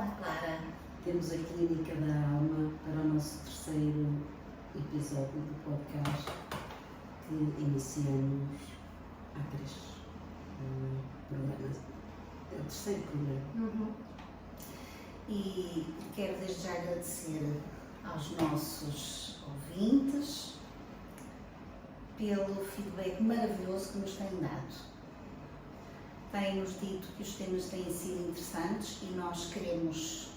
Olá, Clara. Temos a Clínica da Alma para o nosso terceiro episódio do podcast que iniciamos há 3 programas. É o terceiro programa. E quero desde já agradecer aos nossos ouvintes pelo feedback maravilhoso que nos têm dado. Têm-nos dito que os temas têm sido interessantes e nós queremos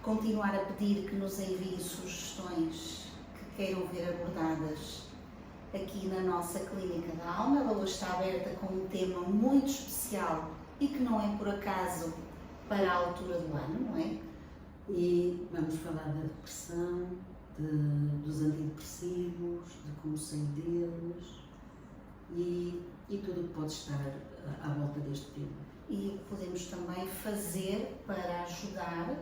continuar a pedir que nos enviem sugestões que queiram ver abordadas aqui na nossa Clínica da Alma. Ela hoje está aberta com um tema muito especial e que não é por acaso para a altura do ano, não é? E vamos falar da depressão, dos antidepressivos, de como sair deles e tudo o que pode estar à volta deste tema. E o que podemos também fazer para ajudar,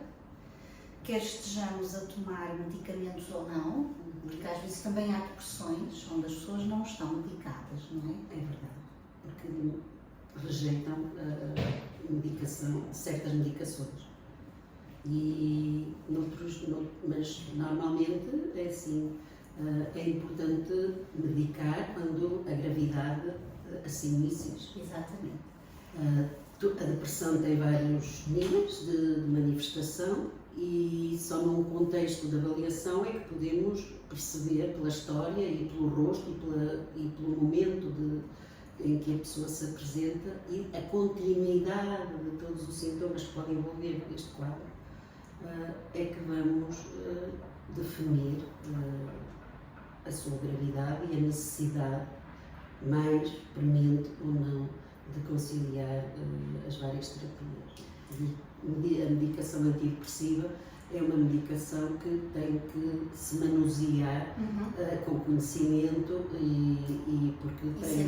quer estejamos a tomar medicamentos ou não, porque às vezes também há depressões onde as pessoas não estão medicadas, não é? É verdade, porque rejeitam certas medicações. Mas normalmente é assim, é importante medicar quando a gravidade assim o exige. Exatamente. A depressão tem vários níveis de manifestação e só num contexto de avaliação é que podemos perceber pela história e pelo rosto e pelo momento em que a pessoa se apresenta e a continuidade de todos os sintomas que podem envolver este quadro, é que vamos definir a sua gravidade e a necessidade mais premente ou não de conciliar as várias terapias. A medicação antidepressiva é uma medicação que tem que se manusear com conhecimento e porque tem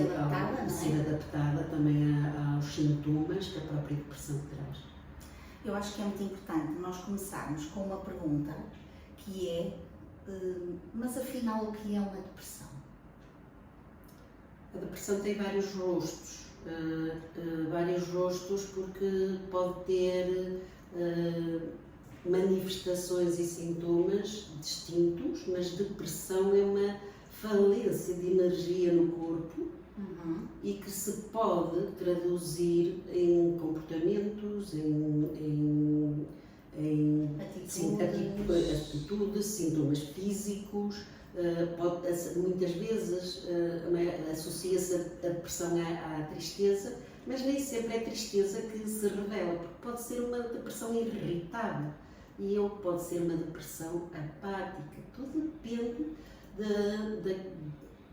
de ser adaptada também aos sintomas que a própria depressão traz. Eu acho que é muito importante nós começarmos com uma pergunta que é, mas afinal o que é uma depressão? A depressão tem vários rostos porque pode ter manifestações e sintomas distintos, mas depressão é uma falência de energia no corpo e que se pode traduzir em comportamentos, em atitudes, sintomas físicos. Muitas vezes associa-se a depressão à tristeza, mas nem sempre é tristeza que se revela, porque pode ser uma depressão irritável ou pode ser uma depressão apática. Tudo depende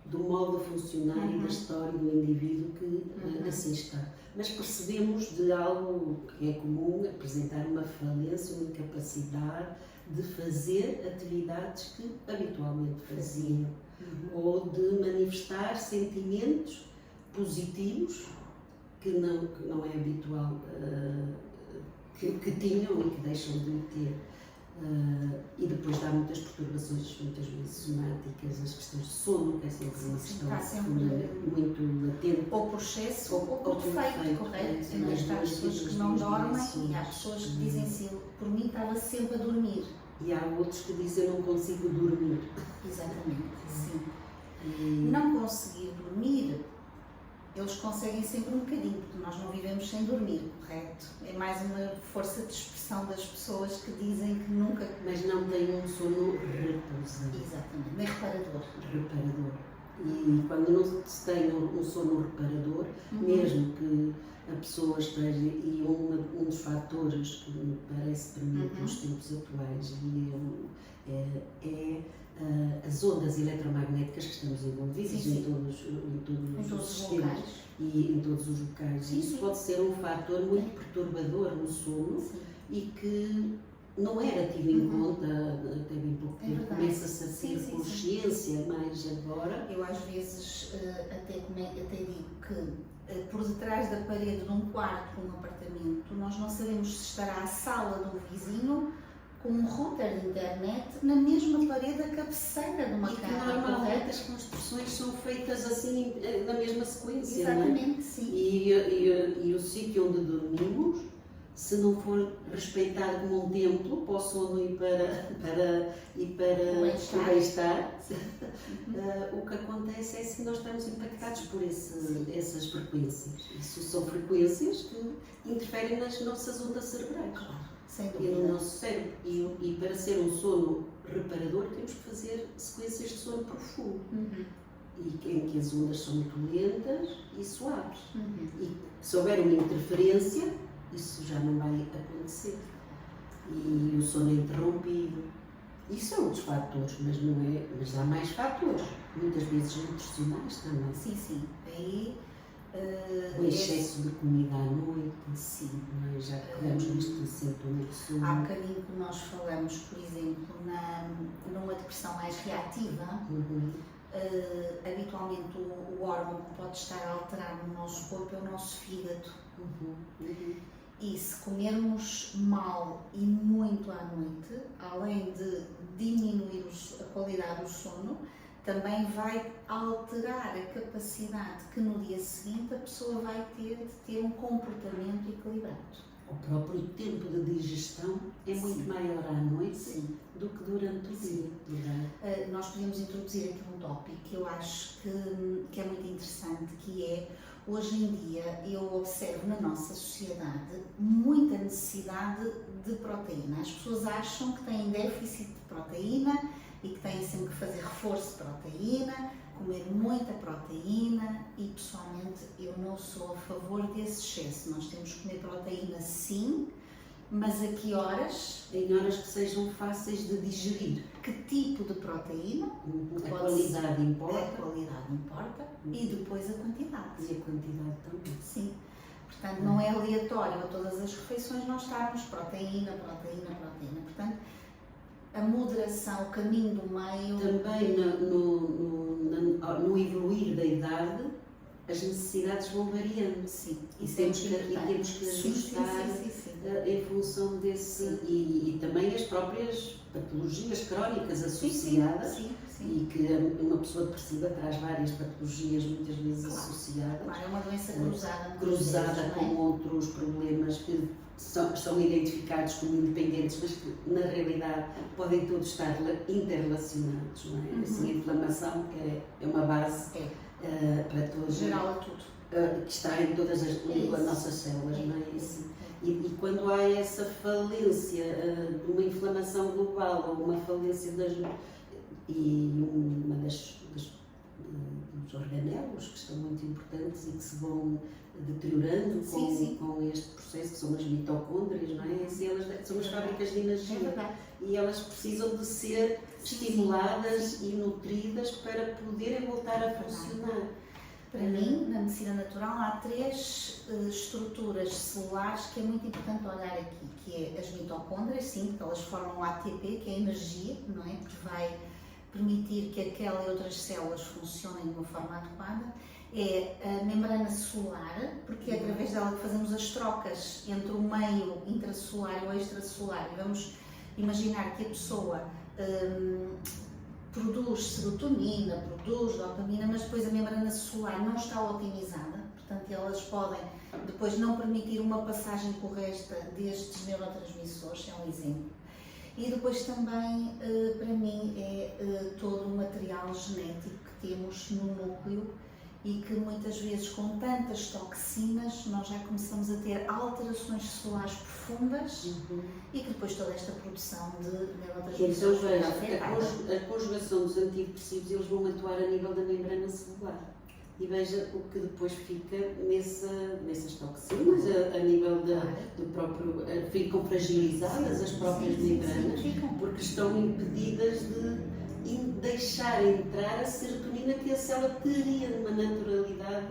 do modo de funcionar e da história do indivíduo que assim está. Mas percebemos de algo que é comum apresentar uma falência, uma incapacidade de fazer atividades que habitualmente faziam ou de manifestar sentimentos positivos que não é habitual que tinham e que deixam de ter. E depois há muitas perturbações, muitas vezes somáticas, as questões de sono, que é sempre uma questão muito latente. Ou por excesso ou por defeito, correto? Mas há pessoas que não dormem e há pessoas que dizem assim, por mim estava sempre a dormir. E há outros que dizem eu não consigo dormir. Exatamente, sim. Não conseguir dormir, eles conseguem sempre um bocadinho, porque nós não vivemos sem dormir, correto? É mais uma força de expressão das pessoas que dizem que nunca... Mas não têm um sono repousado. Exatamente, bem reparador. E quando não se tem um sono reparador, mesmo que a pessoa esteja, e um dos fatores que me parece permitir nos tempos atuais é as ondas eletromagnéticas que estamos envolvidos em todos os sistemas e em todos os locais. Isso pode ser um fator muito perturbador no sono e que não era tido em conta até bem pouco tempo. Começa-se a ter consciência mais agora. Eu às vezes até digo que por detrás da parede de um quarto, de um apartamento, nós não sabemos se estará a sala do vizinho com um router de internet na mesma parede da cabeceira de uma casa. E que normalmente as construções são feitas assim na mesma sequência. Exatamente, não é? Sim. E o sítio onde dormimos se não for respeitado como um templo para o sono e para o bem-estar, o que acontece é que nós estamos impactados por essas frequências. Isso são frequências que interferem nas nossas ondas cerebrais. Sem E dúvida. no nosso cérebro. E para ser um sono reparador, temos que fazer sequências de sono profundo. E em que as ondas são muito lentas e suaves. E se houver uma interferência, isso já não vai acontecer. E o sono é interrompido. Isso é um dos fatores, mas há mais fatores, muitas vezes nutricionais também. Sim. Aí, O excesso de comida à noite, sim. Já pegamos neste sintoma de sono. Há bocadinho que nós falamos, por exemplo, numa depressão mais reativa, habitualmente o órgão que pode estar a alterar no nosso corpo é o nosso fígado. E se comermos mal e muito à noite, além de diminuir a qualidade do sono, também vai alterar a capacidade que no dia seguinte a pessoa vai ter de ter um comportamento equilibrado. O próprio tempo de digestão é muito maior à noite do que durante o dia. Nós podemos introduzir aqui um tópico que eu acho que é muito interessante, que é, hoje em dia, eu observo na nossa sociedade muita necessidade de proteína. As pessoas acham que têm déficit de proteína e que têm sempre que fazer reforço de proteína, comer muita proteína, e pessoalmente eu não sou a favor desse excesso. Nós temos que comer proteína sim, mas a que horas? Em horas que sejam fáceis de digerir. Que tipo de proteína? A qualidade importa. A qualidade importa e depois a quantidade. E a quantidade também. Sim. Portanto, não é aleatório a todas as refeições nós estarmos proteína. Portanto, a moderação, o caminho do meio. Também no evoluir da idade, as necessidades vão variando. Sim. E temos que ajustar em função desse. E também as próprias patologias crónicas associadas. Sim. E que uma pessoa depressiva traz várias patologias, muitas vezes associadas. Claro, é uma doença cruzada. Cruzada com outros problemas que são identificados como independentes, mas que na realidade podem todos estar interrelacionados, não é? Assim, a inflamação é uma base para todos. Geral a tudo. Que está em todas as nossas células, não é? Assim. E quando há essa falência de uma inflamação global ou uma falência dos organelos que estão muito importantes e que se vão deteriorando com este processo, que são as mitocôndrias, não é? E elas são as fábricas de energia e elas precisam de ser estimuladas e nutridas para poderem voltar a funcionar. Para mim, na medicina natural, há 3 estruturas celulares que é muito importante olhar aqui, que é as mitocôndrias, sim, porque elas formam o ATP, que é a energia, não é? Que vai permitir que aquela e outras células funcionem de uma forma adequada. É a membrana celular, porque é através dela que fazemos as trocas entre o meio intracelular e o extracelular. E vamos imaginar que a pessoa produz serotonina, produz dopamina, mas depois a membrana celular não está otimizada, portanto elas podem depois não permitir uma passagem correta destes neurotransmissores, é um exemplo. E depois também, para mim, é todo o material genético que temos no núcleo e que muitas vezes com tantas toxinas nós já começamos a ter alterações celulares profundas e que depois toda esta produção de neurotransmissores vai afetar. A conjugação dos antidepressivos, eles vão atuar a nível da membrana celular. E veja o que depois fica nessas toxinas, a nível do próprio. Ficam fragilizadas as próprias membranas, porque estão impedidas de deixar entrar a serotonina que a célula teria numa naturalidade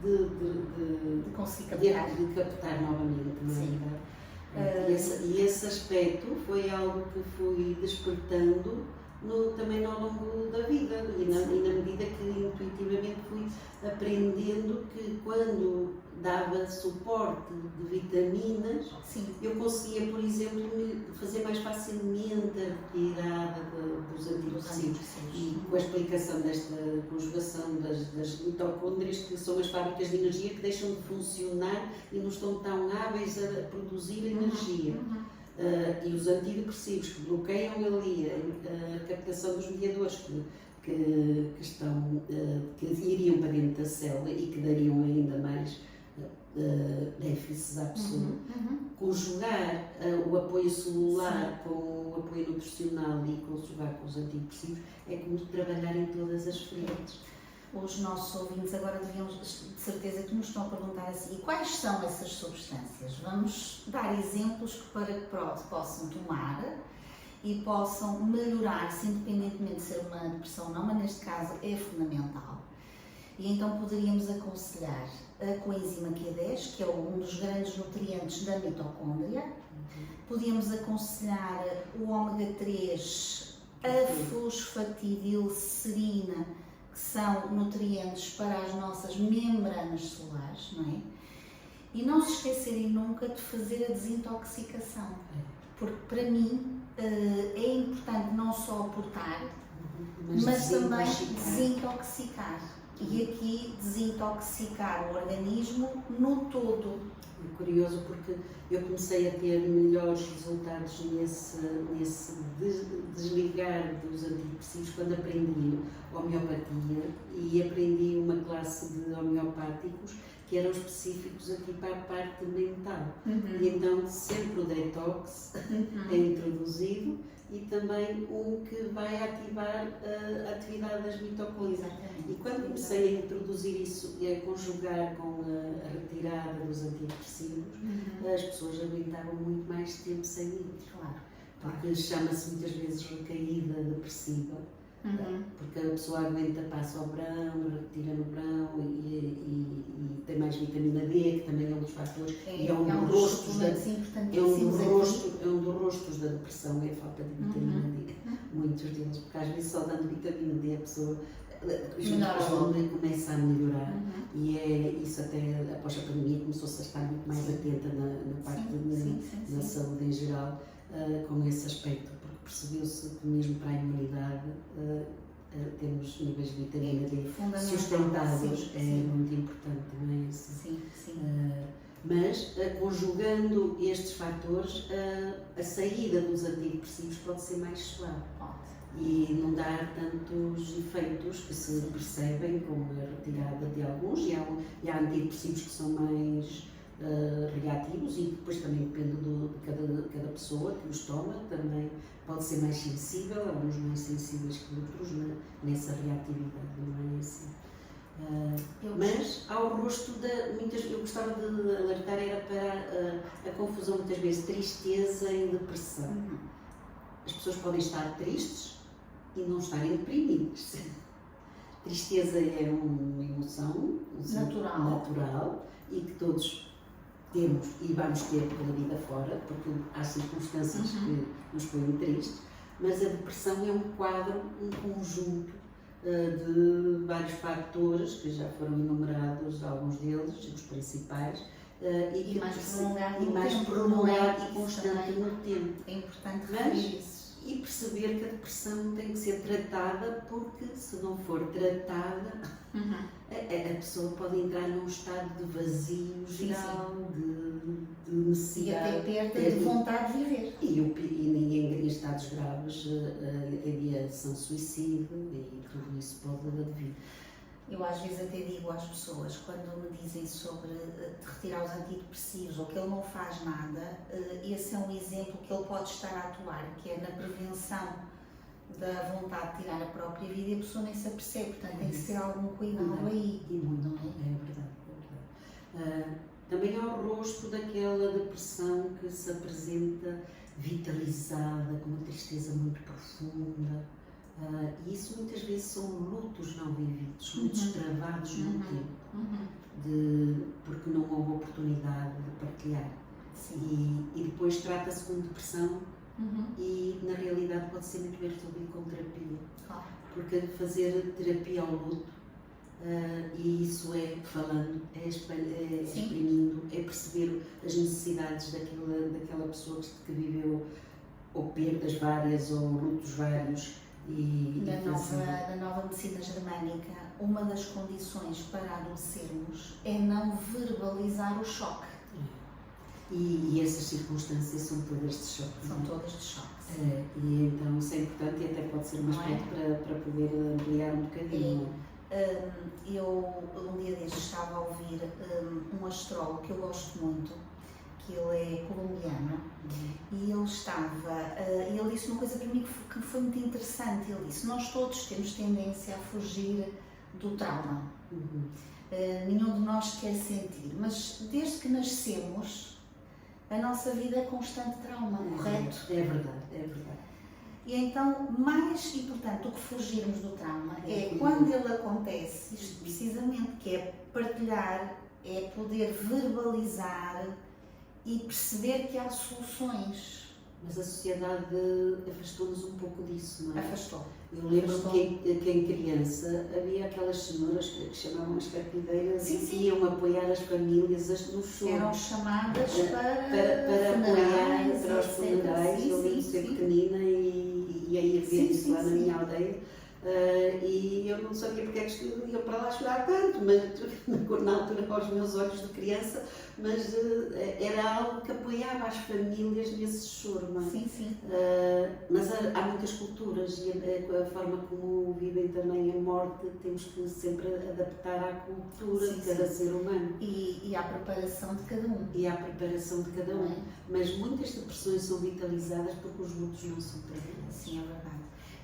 de conseguir captar novamente. Não é? E esse aspecto foi algo que fui despertando também ao longo da vida e na medida que intuitivamente fui aprendendo que quando dava suporte de vitaminas, eu conseguia, por exemplo, fazer mais facilmente a retirada dos antidepressivos. E antidepressivos. com a explicação desta conjugação das mitocôndrias, que são as fábricas de energia que deixam de funcionar e não estão tão hábeis a produzir energia. E os antidepressivos que bloqueiam ali a captação dos mediadores que iriam para dentro da célula e que dariam ainda mais déficits à pessoa. Conjugar o apoio celular com o apoio nutricional e conjugar com os antidepressivos é como trabalhar em todas as frentes. Os nossos ouvintes agora deviam, de certeza, que nos estão a perguntar assim: e quais são essas substâncias? Vamos dar exemplos para que possam tomar e possam melhorar-se, independentemente de ser uma depressão ou não, mas neste caso é fundamental. E então poderíamos aconselhar a coenzima Q10, que é um dos grandes nutrientes da mitocôndria. Podíamos aconselhar o ômega 3, a fosfatidilcerina, que são nutrientes para as nossas membranas celulares, não é? E não se esquecerem nunca de fazer a desintoxicação, porque para mim é importante não só aportar, mas também desintoxicar. E aqui desintoxicar o organismo no todo. É curioso porque eu comecei a ter melhores resultados nesse desligar dos antidepressivos quando aprendi homeopatia e aprendi uma classe de homeopáticos que eram específicos aqui para a parte mental. E então sempre o detox é introduzido e também um que vai ativar a atividade das mitocôndrias. E quando comecei a introduzir isso e a conjugar com a retirada dos antidepressivos, as pessoas aguentavam muito mais tempo sem ir. Claro. Porque chama-se muitas vezes recaída depressiva. Porque a pessoa aguenta, passa ao verão, retira no verão e tem mais vitamina D, que também é um dos fatores, e é um dos rostos dos rostos da depressão, é a falta de vitamina D. Muitos deles, porque às vezes só dando vitamina D a pessoa começa a melhorar. E é isso até após a pandemia começou-se a estar muito mais atenta na parte da saúde em geral, com esse aspecto, porque percebeu-se que mesmo para a imunidade temos níveis de vitamina D sustentáveis, é muito importante, não é isso? Mas conjugando estes fatores, a saída dos antidepressivos pode ser mais suave e não dar tantos efeitos que se percebem como a retirada de alguns, e há antidepressivos que são mais reativos e depois também depende de cada pessoa que os toma, também pode ser mais sensível, alguns mais sensíveis que outros nessa reatividade, não é assim? Mas ao rosto eu gostava de alertar era para a confusão muitas vezes tristeza e depressão. As pessoas podem estar tristes e não estarem deprimidas. Tristeza é uma emoção natural e que todos temos e vamos ter pela vida fora, porque há circunstâncias que nos põem tristes, mas a depressão é um quadro, um conjunto de vários fatores que já foram enumerados, alguns deles, os principais, e mais prolongado e constante no tempo. É importante referir isso. E perceber que a depressão tem que ser tratada, porque se não for tratada, a pessoa pode entrar num estado de vazio geral, de necessidade. E até perda de vontade de viver. E em estados graves, a ideação suicida e tudo isso pode vir. Eu às vezes até digo às pessoas, quando me dizem sobre retirar os antidepressivos ou que ele não faz nada, esse é um exemplo que ele pode estar a atuar, que é na prevenção da vontade de tirar a própria vida e a pessoa nem se apercebe, portanto tem que ter algum cuidado aí. E muito, não é? É verdade. Também há o rosto daquela depressão que se apresenta vitalizada, com uma tristeza muito profunda. E isso muitas vezes são lutos não vividos, lutos travados no tempo, porque não houve oportunidade de partilhar. E depois trata-se com depressão e na realidade pode ser muito bem resolvido com terapia. Porque fazer terapia ao luto, e isso é falando, é exprimindo, é perceber as necessidades daquela pessoa que viveu ou perdas várias ou lutos vários, Na nova medicina germânica, uma das condições para adoecermos é não verbalizar o choque. E essas circunstâncias são todas de choque. São todas de choque. E então isso é importante e até pode ser um aspecto para poder ampliar um bocadinho. Eu um dia destes estava a ouvir um astrólogo que eu gosto muito, que ele é colombiano, e ele disse uma coisa para mim que foi muito interessante. Ele disse: nós todos temos tendência a fugir do trauma. Nenhum de nós quer sentir, mas desde que nascemos a nossa vida é constante trauma, correto? É verdade. E então, mais importante do que fugirmos do trauma é quando ele acontece, isto precisamente, que é partilhar, é poder verbalizar e perceber que há soluções. Mas a sociedade afastou-nos um pouco disso, não é? Afastou. Eu lembro que em criança havia aquelas senhoras que chamavam as carpideiras e iam apoiar as famílias no choro. Eram chamadas para apoiar para os funerais. Eu lembro de ser sim. pequenina e aí havia isso lá na minha aldeia. E eu não sabia porque é que iam para lá chorar tanto, mas na altura aos meus olhos de criança, mas era algo que apoiava as famílias nesse choro, não é? Sim. Mas há muitas culturas e a forma como vivem também a morte, temos que sempre adaptar à cultura de cada ser humano. E à preparação de cada um. E à preparação de cada um. Mas muitas depressões são vitalizadas porque os lutos não são perdidos. Sim, é verdade.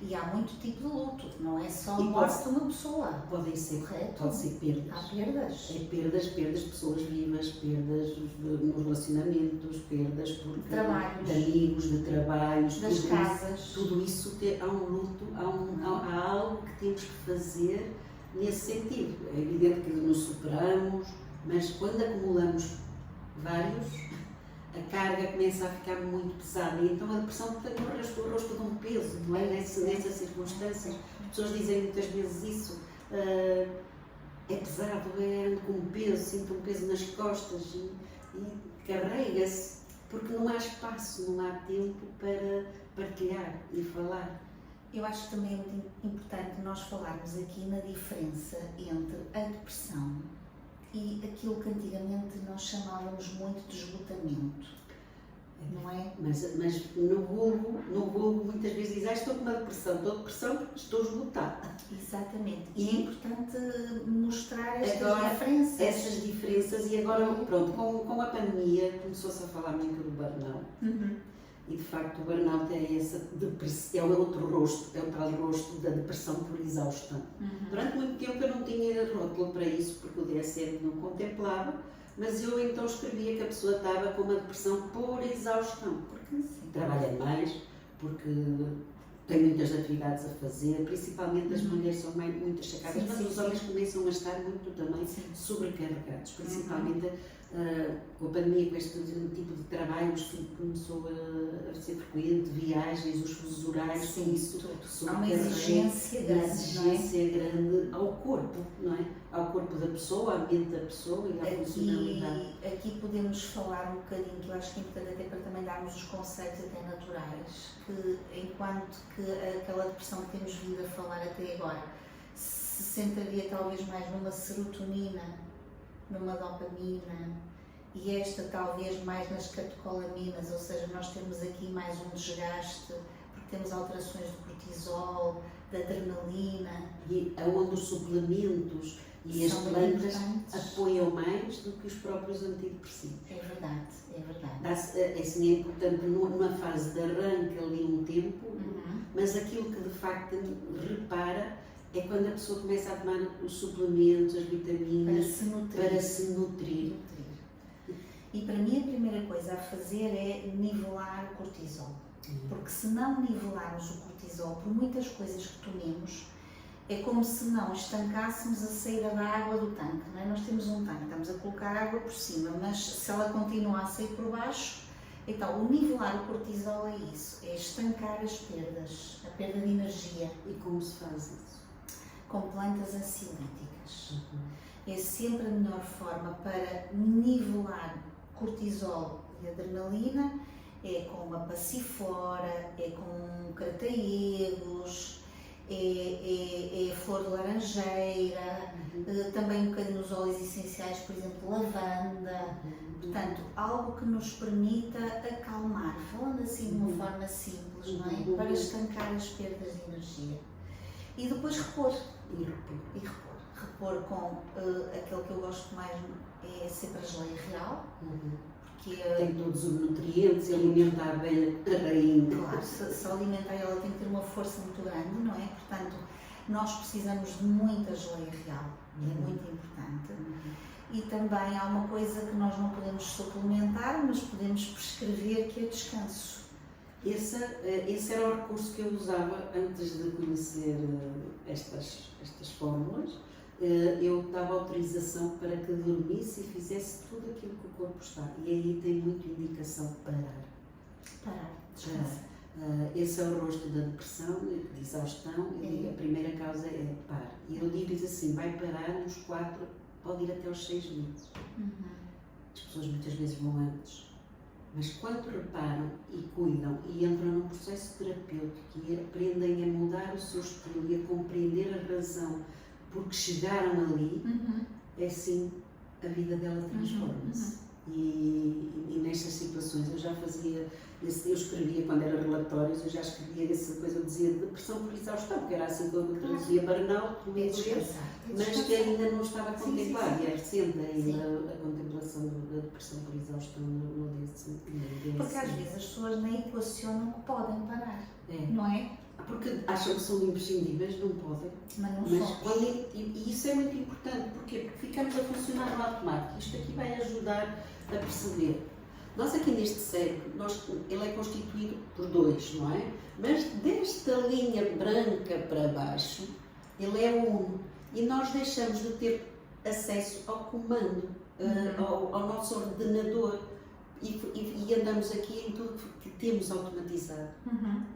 E há muito tipo de luto, não é só a morte de uma pessoa. Podem ser, correto? Pode ser perdas. Há perdas. Perdas de pessoas vivas, perdas nos relacionamentos, perdas de amigos, de trabalhos, das casas. Tudo isso há um luto, há algo que temos que fazer nesse sentido. É evidente que nos superamos, mas quando acumulamos vários, a carga começa a ficar muito pesada e então a depressão tem o rosto de um peso, não é? Nessas circunstâncias. As pessoas dizem muitas vezes isso, é pesado, ando com um peso, sinto um peso nas costas e carrega-se, porque não há espaço, não há tempo para partilhar e falar. Eu acho que também é muito importante nós falarmos aqui na diferença entre a depressão e aquilo que antigamente nós chamávamos muito de esgotamento, não é? Mas no vulgo muitas vezes diz: estou com uma depressão, estou esgotada. Exatamente, e é importante mostrar essas diferenças e agora, pronto, com a pandemia começou-se a falar muito do burnout. E de facto o burnout é o outro rosto, é o tal rosto da depressão por exaustão. Durante muito tempo eu não tinha rótulo para isso, porque o DSM não contemplava, mas eu então escrevia que a pessoa estava com uma depressão por exaustão, porque trabalha mais, porque tem muitas atividades a fazer, principalmente as mulheres são muito achacadas, mas os homens começam a estar muito também sobrecarregados, principalmente com a pandemia, com este tipo de trabalhos que começou a ser frequente, viagens, os fusos horários, isso há uma exigência grande ao corpo, não é? Ao corpo da pessoa, à mente da pessoa e à funcionalidade. Aqui podemos falar um bocadinho, que eu acho que é importante até para também darmos os conceitos até naturais, que enquanto que aquela depressão que temos vindo a falar até agora se centraria talvez mais numa serotonina, numa dopamina, e esta talvez mais nas catecolaminas, ou seja, nós temos aqui mais um desgaste, porque temos alterações de cortisol, de adrenalina. E onde os suplementos e as plantas apoiam mais do que os próprios antidepressivos. É verdade. É assim, é importante numa fase de arranque ali um tempo, mas aquilo que de facto repara é quando a pessoa começa a tomar os suplementos, as vitaminas, para se nutrir. E para mim a primeira coisa a fazer é nivelar o cortisol. Porque se não nivelarmos o cortisol por muitas coisas que tomemos, é como se não estancássemos a saída da água do tanque, não é? Nós temos um tanque, estamos a colocar água por cima, mas se ela continua a sair por baixo, então o nivelar o cortisol é isso, é estancar as perdas, a perda de energia. E como se faz isso? Com plantas ansiolíticas. É sempre a melhor forma para nivelar cortisol e adrenalina, é com uma passiflora, é com crataegos, é a flor de laranjeira, também um bocadinho os óleos essenciais, por exemplo, lavanda. Portanto, algo que nos permita acalmar, falando assim de uma forma simples, não é? Para estancar as perdas de energia. E depois repor. Repor com aquele que eu gosto mais, é sempre a geleia real. Porque tem todos os nutrientes e alimenta a abelha rainha. Claro, se alimenta ela tem que ter uma força muito grande, não é? Portanto, nós precisamos de muita geleia real, é muito importante. E também há uma coisa que nós não podemos suplementar, mas podemos prescrever, que é descanso. Esse era o recurso que eu usava antes de conhecer estas fórmulas. Eu dava autorização para que dormisse e fizesse tudo aquilo que o corpo está. E aí tem muita indicação de parar. Descansar. Esse é o rosto da depressão, de exaustão, e a primeira causa é parar. E eu digo assim, vai parar nos 4, pode ir até aos 6 meses. As pessoas muitas vezes vão antes. Mas quando reparam e cuidam e entram num processo terapêutico e aprendem a mudar o seu estilo e a compreender a razão porque chegaram ali, é assim, a vida dela transforma-se. E nestas situações eu já fazia, eu escrevia quando era relatórios, eu já escrevia essa coisa, eu dizia depressão por exaustão, que era assim que eu traduzia burnout, por inglês, mas que ainda não estava contemplado, e é recente ainda a contemplação da depressão por exaustão no DSM. Porque às vezes as pessoas nem equacionam que podem parar, não é? Porque acham que são imprescindíveis, não podem. Mas não somos. E isso é muito importante, porque ficamos a funcionar no automático. Isto aqui vai ajudar a perceber. Nós aqui neste cérebro, ele é constituído por 2, não é? Mas desta linha branca para baixo, ele é 1. E nós deixamos de ter acesso ao comando, ao nosso ordenador. E andamos aqui em tudo que temos automatizado.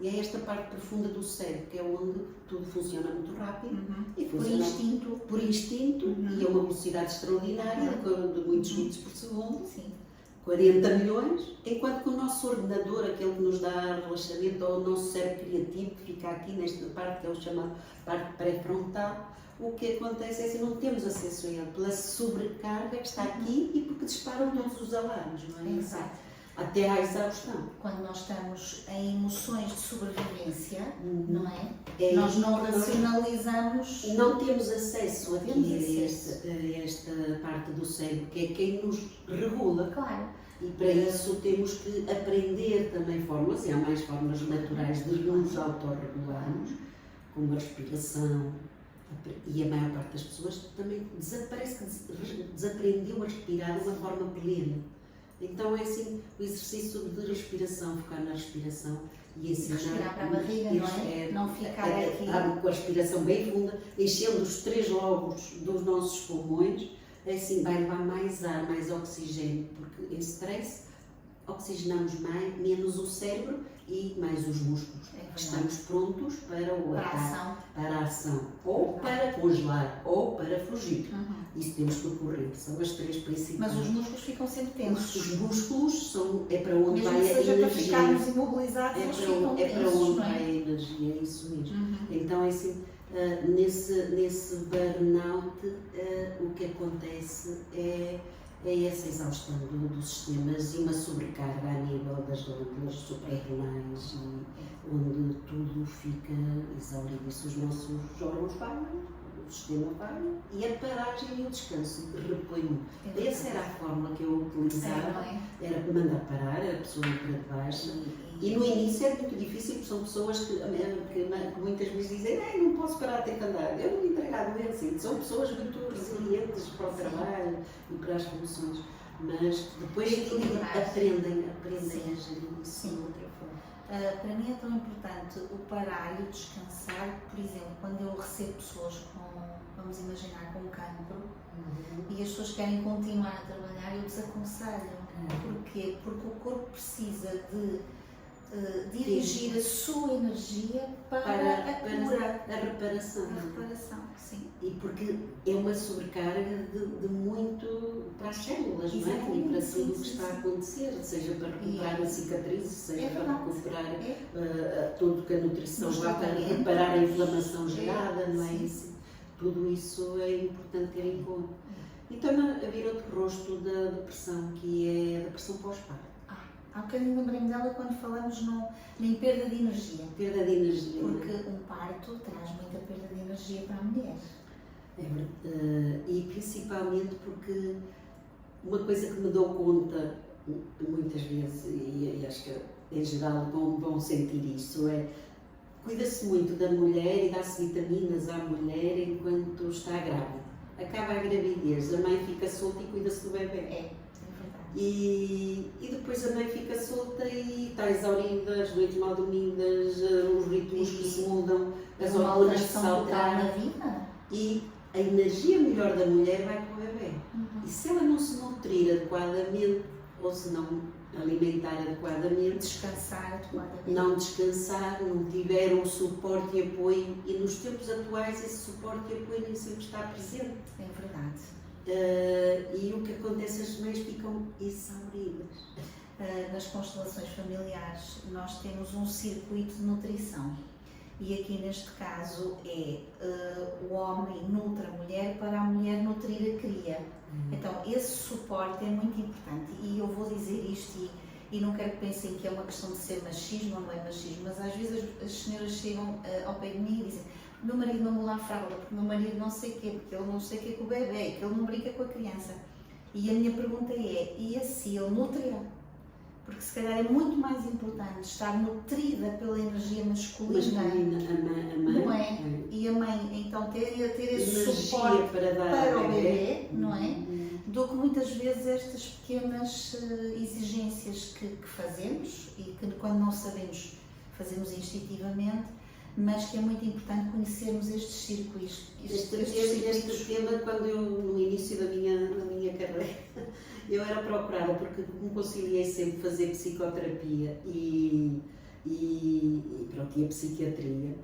E é esta parte profunda do cérebro, que é onde tudo funciona muito rápido e funciona por instinto e a uma velocidade extraordinária de muitos bits por segundo. 40 milhões, enquanto que o nosso ordenador, aquele que nos dá relaxamento, ou o nosso cérebro criativo, que fica aqui nesta parte, que é o chamado parte pré-frontal, o que acontece é que não temos acesso a ele pela sobrecarga que está aqui e porque disparam todos os alarmes, não é? Exato. Até à exaustão. Quando nós estamos em emoções de sobrevivência, não é? Nós não racionalizamos. Não temos acesso aqui a esta parte do cérebro, que é quem nos regula. Claro. E para isso temos que aprender também fórmulas, e há mais formas naturais de nos autorregularmos, como a respiração. E a maior parte das pessoas também parece que desaprendeu a respirar de uma forma plena. Então é assim, o exercício de respiração, focar na respiração e ensinar. Respirar para a barriga, não é? Não ficar aqui. Com a respiração bem funda, enchendo os 3 lobos dos nossos pulmões, assim vai levar mais ar, mais oxigênio, porque em stress oxigenamos menos o cérebro e mais os músculos. Estamos prontos para o ataque, para a ação, ou para congelar, ou para fugir. Isso temos que ocorrer, são as 3 principais. Mas os músculos ficam sempre tensos. Os músculos é para onde mesmo vai a energia. Para ficarmos imobilizados, é para onde vai a energia, é isso mesmo. Então é assim, nesse burnout, o que acontece é essa exaustão dos sistemas e uma sobrecarga a nível das glândulas suprarrenais, onde tudo fica exaurido. Se os nossos órgãos falham, o sistema falha, e a paragem e o descanso repõe. Essa era a fórmula que eu utilizava, era mandar parar a pessoa para de baixo. E no início é muito difícil, porque são pessoas que muitas vezes dizem não posso parar, tenho que andar. Eu não me entrego à doença. São pessoas muito resilientes para o trabalho e para as funções, mas depois aprendem a gerir isso de outra forma. Para mim é tão importante o parar e o descansar. Por exemplo, quando eu recebo pessoas vamos imaginar, com cancro, e as pessoas querem continuar a trabalhar, eu desaconselho. Porquê? Porque o corpo precisa de dirigir a sua energia para a cura. A reparação. A reparação, sim. E porque é uma sobrecarga de muito para as células, não é? Exatamente, E para sim, tudo o que sim, está a sim. acontecer, seja para recuperar a cicatriz, seja É para verdade. recuperar tudo que a nutrição Os vá para tratamentos. reparar a inflamação gerada, não é Sim. isso? Tudo isso é importante ter em conta. E também havia outro rosto da depressão, que é a depressão pós-parto. Há bocadinho lembrei-me dela quando falamos em perda de energia. Perda de energia. Porque um parto traz muita perda de energia para a mulher. É verdade. E principalmente porque uma coisa que me dou conta muitas vezes, e acho que em geral vão sentir isso, é cuida-se muito da mulher e dá-se vitaminas à mulher enquanto está grávida. Acaba a gravidez, a mãe fica solta e cuida-se do bebê. É verdade. E depois a mãe fica solta e está exaurida, as noites mal dormidas, os ritmos que se mudam, as hormonas que se alteram. Na vida. E a energia melhor da mulher vai para o bebê. E se ela não se nutrir adequadamente, ou se não alimentar adequadamente, Descansar adequadamente. não descansar, não tiver o suporte e apoio, e nos tempos atuais esse suporte e apoio nem sempre está presente. É verdade. E o que acontece, as mães ficam exauridas. Nas constelações familiares nós temos um circuito de nutrição e aqui neste caso é o homem nutre a mulher para a mulher nutrir a cria. Então esse suporte é muito importante e eu vou dizer isto e não quero que pensem que é uma questão de ser machismo ou não é machismo, mas às vezes as senhoras chegam ao pé de mim e dizem: meu marido não me dá fralda, porque o meu marido não sei o quê, porque ele não sei o quê com o bebê, que ele não brinca com a criança. E a minha pergunta é, e assim ele nutre-a? Porque se calhar é muito mais importante estar nutrida pela energia masculina, a mãe, não é? E a mãe então ter esse energia suporte para dar para ao o bebê, não é? Do que muitas vezes estas pequenas exigências que fazemos e que quando não sabemos fazemos instintivamente, mas que é muito importante conhecermos estes circuitos. Este tema, quando eu, no início da minha carreira, eu era procurada porque me conciliei sempre fazer psicoterapia e pronto, e a psiquiatria.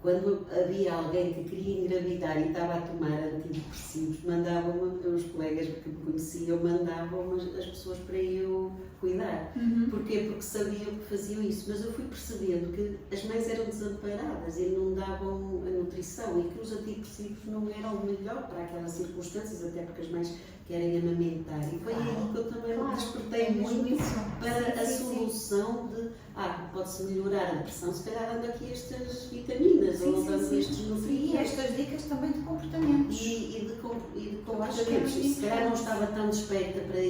Quando havia alguém que queria engravidar e estava a tomar antidepressivos, mandavam-me, os colegas que me conheciam, mandavam-me as pessoas para eu cuidar. Porquê? Porque sabiam que faziam isso, mas eu fui percebendo que as mães eram desamparadas e não davam a nutrição e que os antidepressivos não eram o melhor para aquelas circunstâncias, até porque as mães querem amamentar. E foi aí que eu também me despertei muito para a solução de pode-se melhorar a depressão, se calhar dando aqui estas vitaminas ou dando estes nutrientes. E estas dicas também de comportamentos. E de comportamentos. Se calhar não estava tão desperta para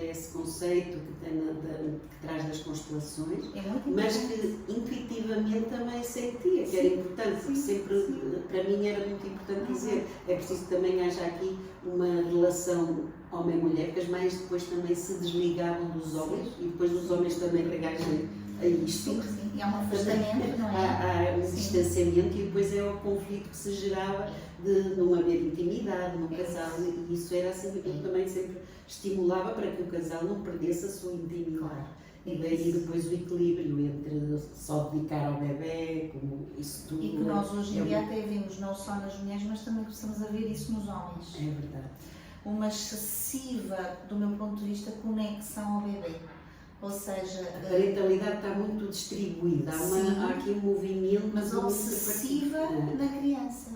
esse conceito que traz das constelações, mas que intuitivamente também sentia que era importante, porque sempre, para mim era muito importante dizer, é preciso que também haja aqui uma relação homem-mulher, porque as mães depois também se desligavam dos homens e depois os homens também reagem a isto. Sim. E há um afastamento, não é? Há um distanciamento e depois é o conflito que se gerava de não haver intimidade no casal e isso era assim, eu também sempre estimulava para que o casal não perdesse a sua intimidade. E daí depois o equilíbrio entre só dedicar ao bebê, como isso tudo. E que nós hoje em dia até vimos não só nas mulheres, mas também começamos a ver isso nos homens. É verdade. Uma excessiva, do meu ponto de vista, conexão ao bebê. Ou seja, a parentalidade está muito distribuída, há aqui um movimento, mas obsessiva na criança.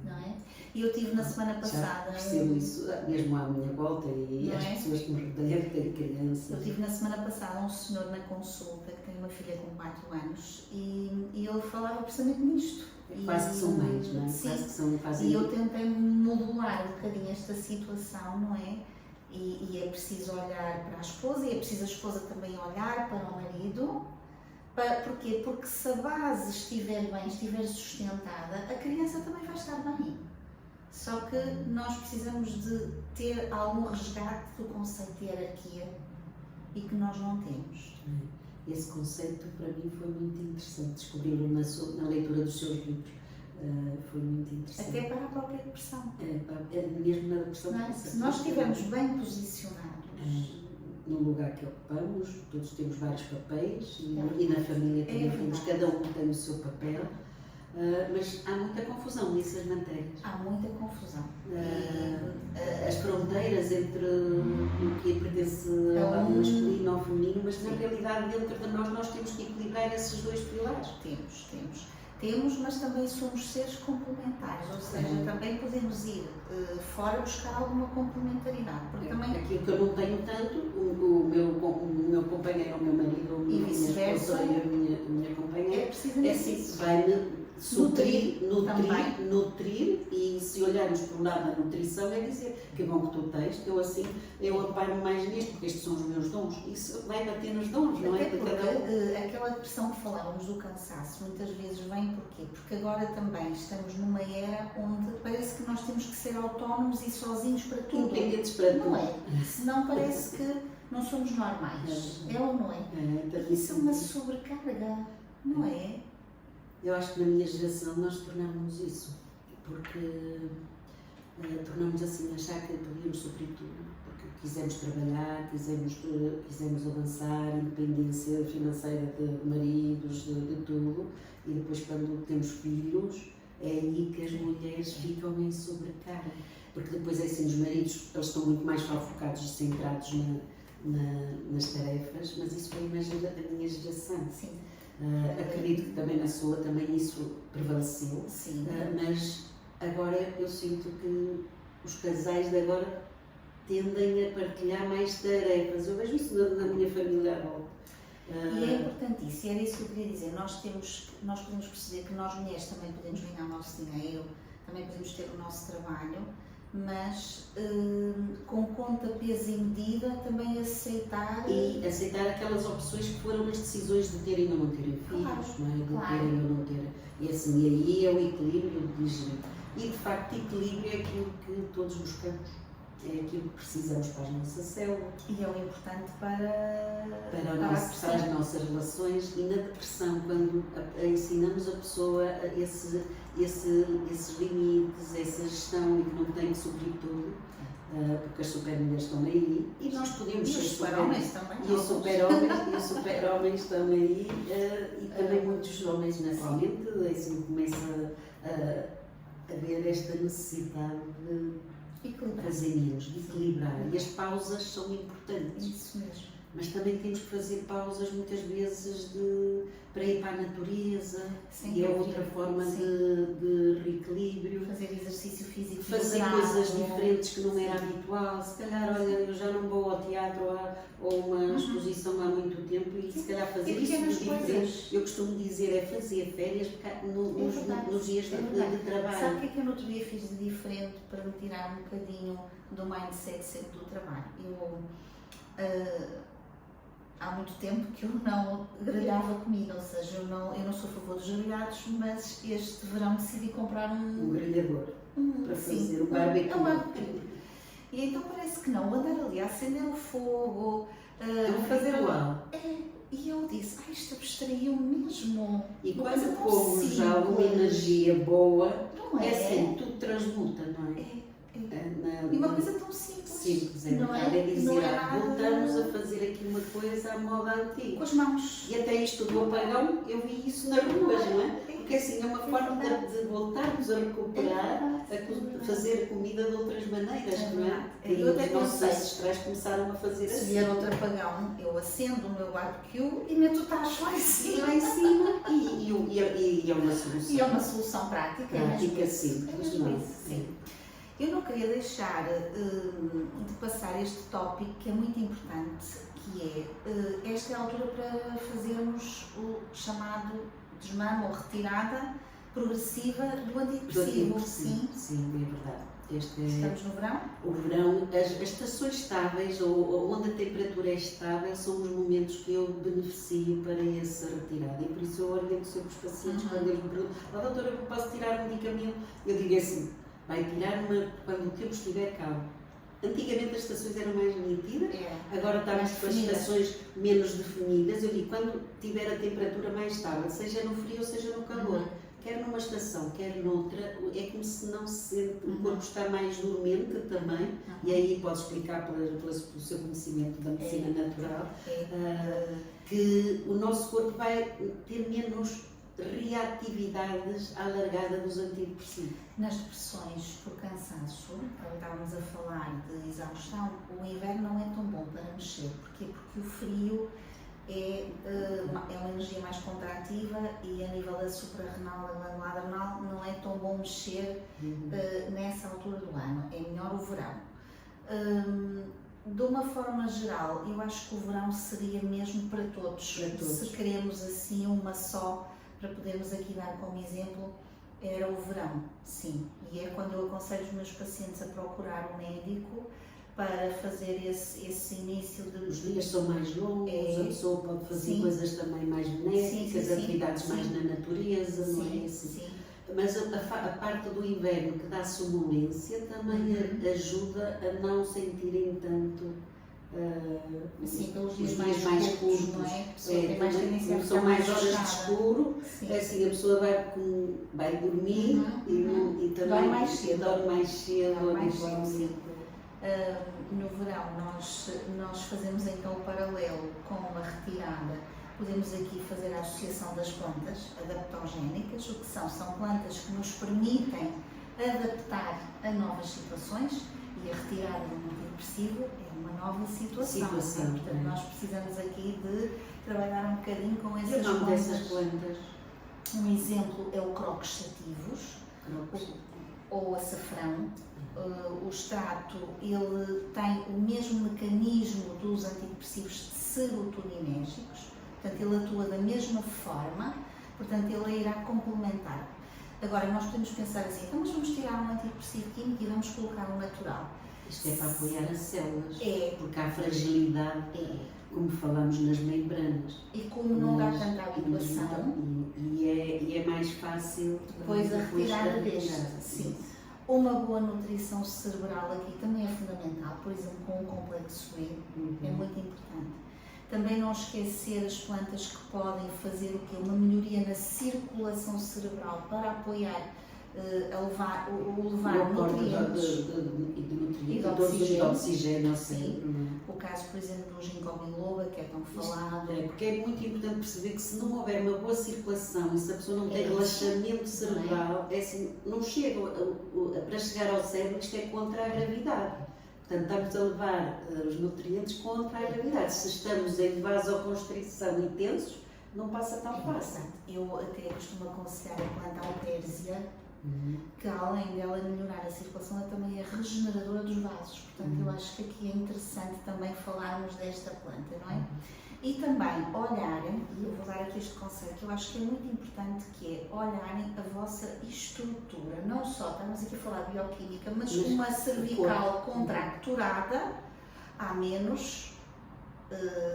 Não é? E eu tive na semana passada. Já percebo isso, mesmo à minha volta e as pessoas que me rodeiam têm crianças. Eu tive na semana passada um senhor na consulta que tem uma filha com 4 anos e ele falava precisamente nisto. Quase que são mães, não é? Sim. Quase que são, fazem... E eu tentei modular um bocadinho esta situação, não é? E é preciso olhar para a esposa e é preciso a esposa também olhar para o marido. Porquê? Porque se a base estiver bem, estiver sustentada, a criança também vai estar bem. Só que nós precisamos de ter algum resgate do conceito de hierarquia e que nós não temos. Esse conceito para mim foi muito interessante, descobri-lo na leitura dos seus livros. Foi muito interessante. Até para a própria depressão. Mesmo na depressão. Se nós estivermos bem posicionados no lugar que ocupamos, todos temos vários papéis e É. na família também É temos, verdade. cada um tem o seu papel, mas há muita confusão nessas matérias. Há muita confusão. As fronteiras entre o que pertence ao um- masculino ao feminino, mas na Sim. realidade dentro de nós temos que equilibrar esses dois pilares. Temos, mas também somos seres complementares, ou seja, Uhum. também podemos ir fora buscar alguma complementaridade, porque também Aquilo que eu não tenho tanto, o meu companheiro, o meu marido, a E minha vice-versa. esposa e a minha companheira, é precisamente assim, isso. vai-me suprir, Também. nutrir, e se olharmos por um lado da nutrição, é dizer que bom que tu tens, eu aparo mais nisto, porque estes são os meus dons. Isso vai bater nos dons, não é? Até De porque cada um. aquela depressão que falávamos do cansaço muitas vezes vem porquê? Porque agora também estamos numa era onde parece que nós temos que ser autónomos e sozinhos para tudo. Independentes para Não tudo. é? Senão parece que não somos normais. É ou não é? Isso é uma sobrecarga, não é? Eu acho que na minha geração nós tornámos isso, porque tornámos assim achar que podíamos suprir tudo, porque quisemos trabalhar, quisemos avançar, independência financeira de maridos, de tudo, e depois quando temos filhos, é aí que as mulheres ficam em sobrecarga, porque depois é assim, os maridos, eles estão muito mais focados e centrados nas tarefas, mas isso foi da minha geração. Sim. Acredito que também na sua também isso prevaleceu, Sim. mas agora eu sinto que os casais de agora tendem a partilhar mais tarefas. Eu vejo isso na minha família à volta. E é importante isso, e era isso que eu queria dizer. Nós podemos perceber que nós mulheres também podemos ganhar o nosso dinheiro, também podemos ter o nosso trabalho, mas com conta, peso e medida também aceitar. E aceitar aquelas opções que foram as decisões de terem ou não terem filhos, Claro, não é? De claro. terem ou não terem. E assim, e aí é o equilíbrio de gerir. E de facto, equilíbrio é aquilo que todos buscamos. É aquilo que precisamos para as nossas células, E é o importante para para as nossas relações, e na depressão, quando ensinamos a pessoa esses limites, essa gestão, e que não tem que suprir tudo, porque as super-mulheres estão aí, e nós podemos E ser os super-homens também. e os super-homens estão aí, e também muitos homens naturalmente, assim começa a ver esta necessidade de Equilibrar. fazer menos, de equilibrar. E as pausas são importantes, Isso mesmo. mas também temos que fazer pausas muitas vezes para ir para a natureza, Sem e é dúvida. outra forma Sim. de reequilíbrio. Fazer exercício físico. Fazer moderado. coisas diferentes que não era habitual. Se calhar, olha, eu já não vou ao teatro ou uma exposição há muito tempo, e se calhar fazer E isso pequenas de diferente. coisas. Eu costumo dizer, é fazer férias nos dias de trabalho. Sabe o que é que eu no outro dia fiz de diferente para me tirar um bocadinho do mindset sempre do trabalho? Há muito tempo que eu não grelhava comida, ou seja, eu não sou a favor dos grelhados, mas este verão decidi comprar Um grelhador para sim, fazer o barbecue. um barbecue. E então parece que não, andar ali a acender o fogo, É fazer ritual. E eu disse, isto abstraiu-me mesmo. E Uma quando coisa tão como já uma simples. energia boa, Não é é? assim, tudo transmuta, não é? E uma coisa tão simples. Simples, é não verdade. É dizer, não é nada... voltamos a fazer aqui uma coisa à moda antiga. com as mãos. E até isto do apagão, eu vi isso nas ruas, não é? Porque assim, é uma forma de voltarmos a recuperar, a fazer a comida de outras maneiras, não é? Eu E até os nossos pensei, ancestrais começaram a fazer se assim. vier outro apagão, eu acendo o meu barbecue e meto o tacho lá em E cima. lá em cima, e é uma solução. E é uma solução prática. Prática, simples, É não mesmo é? isso, sim. Eu não queria deixar de passar este tópico que é muito importante, que é esta é a altura para fazermos o chamado desmame ou retirada progressiva do antidepressivo. Sim. Sim, é verdade. Estamos no verão? O verão, as estações estáveis, ou onde a temperatura é estável, são os momentos que eu beneficio para essa retirada. E por isso eu oriento sempre os pacientes quando eles me perguntam, doutora, eu posso tirar um medicamento? Eu digo assim, vai tirar quando o tempo estiver calmo. Antigamente as estações eram mais nítidas, agora estamos com as estações menos definidas. Eu digo, quando tiver a temperatura mais estável, seja no frio ou seja no calor, quer numa estação, quer noutra, é como se não se sente, o corpo está mais dormente também, e aí pode explicar pelo seu conhecimento da medicina natural, que o nosso corpo vai ter menos reatividades à largada dos antidepressivos. Nas depressões por cansaço, estávamos a falar de exaustão, o inverno não é tão bom para mexer. Porquê? Porque o frio é uma energia mais contrativa e a nível da suprarrenal, da glândula adrenal, não é tão bom mexer nessa altura do ano. É melhor o verão. De uma forma geral, eu acho que o verão seria mesmo para todos. Se queremos assim uma só, para podermos aqui dar como exemplo, era o verão, sim. E é quando eu aconselho os meus pacientes a procurar um médico para fazer esse início de... Os dias são mais longos, a pessoa pode fazer coisas também mais benéficas, atividades mais na natureza, não é assim? Mas a parte do inverno que dá sonolência também ajuda a não sentirem tanto pelos dias mais curtos, não é? São mais horas de escuro, assim, a pessoa vai dormir e também dorme mais cedo. No verão nós fazemos então o paralelo com a retirada. Podemos aqui fazer a associação das plantas adaptogénicas, o que são plantas que nos permitem adaptar a novas situações, e a retirada de um antidepressivo é uma nova situação. Portanto, nós precisamos aqui de trabalhar um bocadinho com essas plantas. Dessas plantas. Um exemplo é o Crocus sativus, ou açafrão. O extrato, ele tem o mesmo mecanismo dos antidepressivos serotoninérgicos, portanto ele atua da mesma forma, portanto ele irá complementar. Agora nós podemos pensar assim, então mas vamos tirar um antidepressivo químico e vamos colocar um natural. Isto é para apoiar as células, porque há fragilidade, como falamos nas membranas. E como não dá tanta habituação. E é mais fácil depois a retirada deste. Sim. Uma boa nutrição cerebral aqui também é fundamental, por exemplo, com um complexo E, é muito importante. Também não esquecer as plantas que podem fazer o quê? Uma melhoria na circulação cerebral para apoiar o levar nutrientes e de oxigênio. Sim. O caso, por exemplo, do ginkgo biloba, que é tão falado. Porque é muito importante perceber que se não houver uma boa circulação e se a pessoa não tem relaxamento cerebral, assim, não chega para chegar ao cérebro, isto é contra a gravidade. Portanto, estamos a levar os nutrientes contra a gravidade. Se estamos em vasoconstrição e tensos, não passa tão fácil. Eu até costumo aconselhar a planta alpérsia, que além dela melhorar a circulação, ela também é regeneradora dos vasos. Portanto, eu acho que aqui é interessante também falarmos desta planta, não é? E também olharem, e eu vou dar aqui este conselho que eu acho que é muito importante, que é olharem a vossa estrutura. Não só, estamos aqui a falar de bioquímica, mas uma cervical contracturada, há menos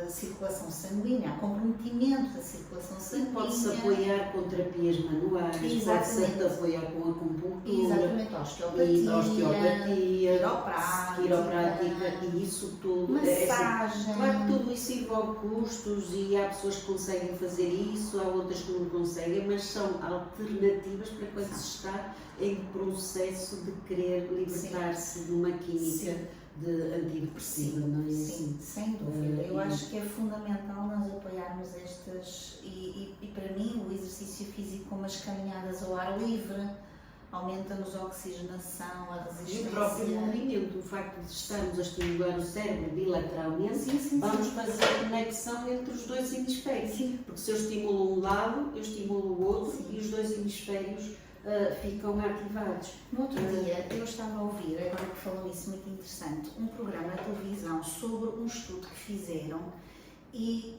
circulação sanguínea, há comprometimento da circulação sanguínea. Pode-se apoiar com terapias manuais, pode-se apoiar com acupuntura, osteopatia, quiroprática e isso tudo. Massagem. Claro que tudo isso envolve custos e há pessoas que conseguem fazer isso, há outras que não conseguem, mas são alternativas para quando se está em processo de querer libertar-se de uma química de antidepressiva, não é? Sim, sem dúvida. Eu acho que é fundamental nós apoiarmos estas e para mim o exercício físico como as caminhadas ao ar livre aumenta-nos a oxigenação, a resistência. E o próprio movimento, o facto de estarmos a estimular o cérebro bilateralmente, vamos fazer a conexão entre os dois hemisférios. Porque se eu estimulo um lado, eu estimulo o outro e os dois hemisférios ficam ativados. No outro dia eu estava a ouvir, agora que falou isso muito interessante, um programa na televisão sobre um estudo que fizeram e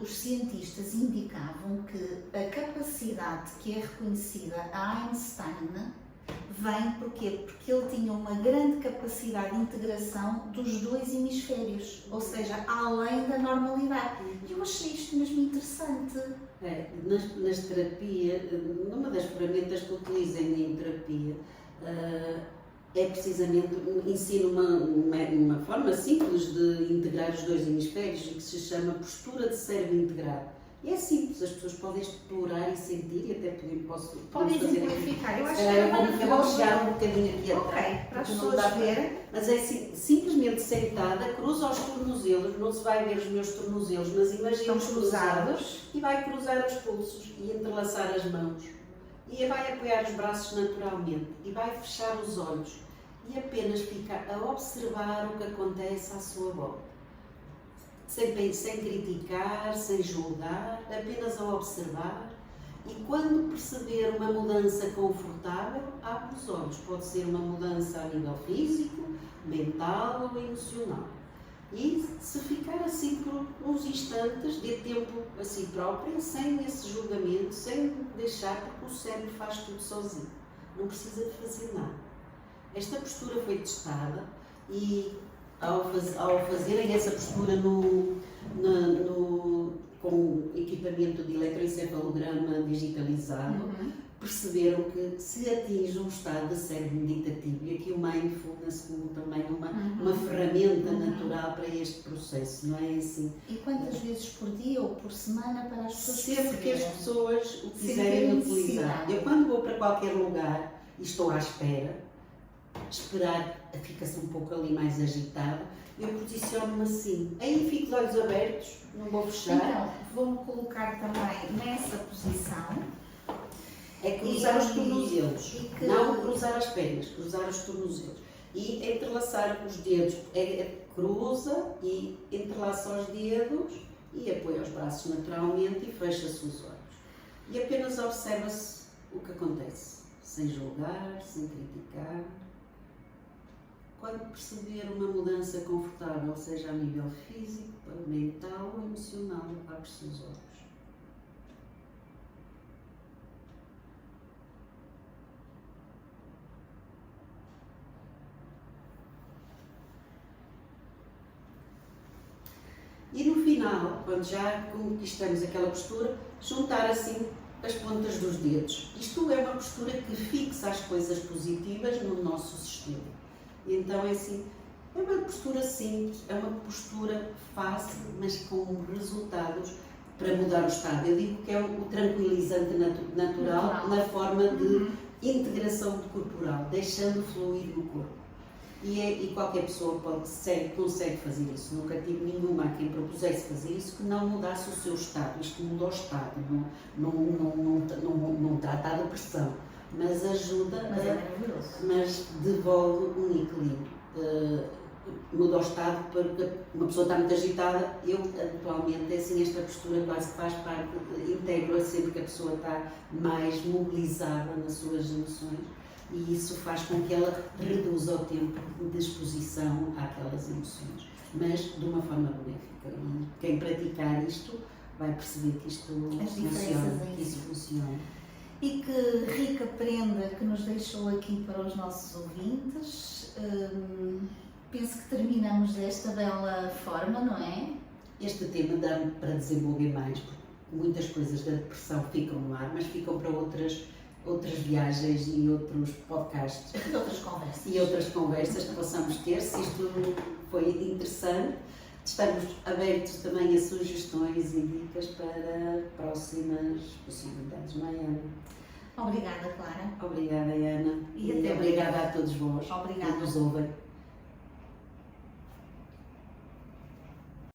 os cientistas indicavam que a capacidade que é reconhecida a Einstein vem porquê? Porque ele tinha uma grande capacidade de integração dos dois hemisférios, ou seja, além da normalidade. E eu achei isto mesmo interessante. Nas terapias, numa das ferramentas que utilizem em terapia, é precisamente, ensino uma forma simples de integrar os dois hemisférios, que se chama postura de cérebro integrado. E é simples, as pessoas podem explorar e sentir e até podemos Podem fazer aqui. exemplificar. Eu acho que Se calhar é eu vou maravilhoso. chegar um bocadinho aqui Ok, atrás. para as porque não pessoas dá para- verem. Mas é assim, simplesmente sentada, cruza os tornozelos, não se vai ver os meus tornozelos, mas imagina Estão os cruzados. cruzados. E vai cruzar os pulsos e entrelaçar as mãos. E vai apoiar os braços naturalmente. E vai fechar os olhos. E apenas fica a observar o que acontece à sua volta. Sem criticar, sem julgar, apenas a observar. E quando perceber uma mudança confortável, abre os olhos. Pode ser uma mudança a nível físico, mental ou emocional. E se ficar assim por uns instantes, dê tempo a si própria, sem esse julgamento, sem deixar, porque o cérebro faz tudo sozinho. Não precisa de fazer nada. Esta postura foi testada e ao fazerem essa postura com equipamento de eletroencefalograma digitalizado, perceberam que se atinge um estado de cérebro meditativo, e aqui o mindfulness como também uma ferramenta natural para este processo, não é assim? E quantas vezes por dia ou por semana para as pessoas Sempre que as perceberem? pessoas o Sem quiserem ter utilizar. necessidade. Eu quando vou para qualquer lugar e estou à espera, esperar, fica-se um pouco ali mais agitado, eu posiciono-me assim. Aí fico de olhos abertos, não vou fechar. Então, vou-me colocar também nessa posição. É cruzar os E tornozelos, que- não cruzar as pernas, cruzar os tornozelos. E entrelaçar os dedos, cruza e entrelaça os dedos e apoia os braços naturalmente e fecha-se os olhos. E apenas observa-se o que acontece, sem julgar, sem criticar. Quando perceber uma mudança confortável, seja a nível físico, mental ou emocional, abre-se os olhos. E no final, quando já conquistamos aquela postura, juntar assim as pontas dos dedos. Isto é uma postura que fixa as coisas positivas no nosso sistema. Então é assim, é uma postura simples, é uma postura fácil, mas com resultados para mudar o estado. Eu digo que é o tranquilizante natural na forma de integração corporal, deixando fluir no corpo. E qualquer pessoa consegue fazer isso. Nunca tive nenhuma a quem propusesse fazer isso que não mudasse o seu estado. Isto muda o estado, não trata a depressão, mas ajuda, Mas é maravilhoso. mas devolve um equilíbrio. Muda o estado, porque uma pessoa está muito agitada. Eu, atualmente, é assim, esta postura quase que faz parte, integra sempre que a pessoa está mais mobilizada nas suas emoções. E isso faz com que ela reduza o tempo de exposição àquelas emoções, mas de uma forma benéfica. E quem praticar isto vai perceber que isto funciona, que isso funciona. E que rica prenda que nos deixou aqui para os nossos ouvintes. Penso que terminamos desta bela forma, não é? Este tema dá-me para desenvolver mais, porque muitas coisas da depressão ficam no ar, mas ficam para outras viagens e outros podcasts. E outras conversas Que possamos ter. Se isto foi interessante, estamos abertos também a sugestões e dicas para próximas possibilidades, não é, Ana? Obrigada, Clara. Obrigada, Ana. E até obrigada a todos vós Obrigada. que nos ouvem.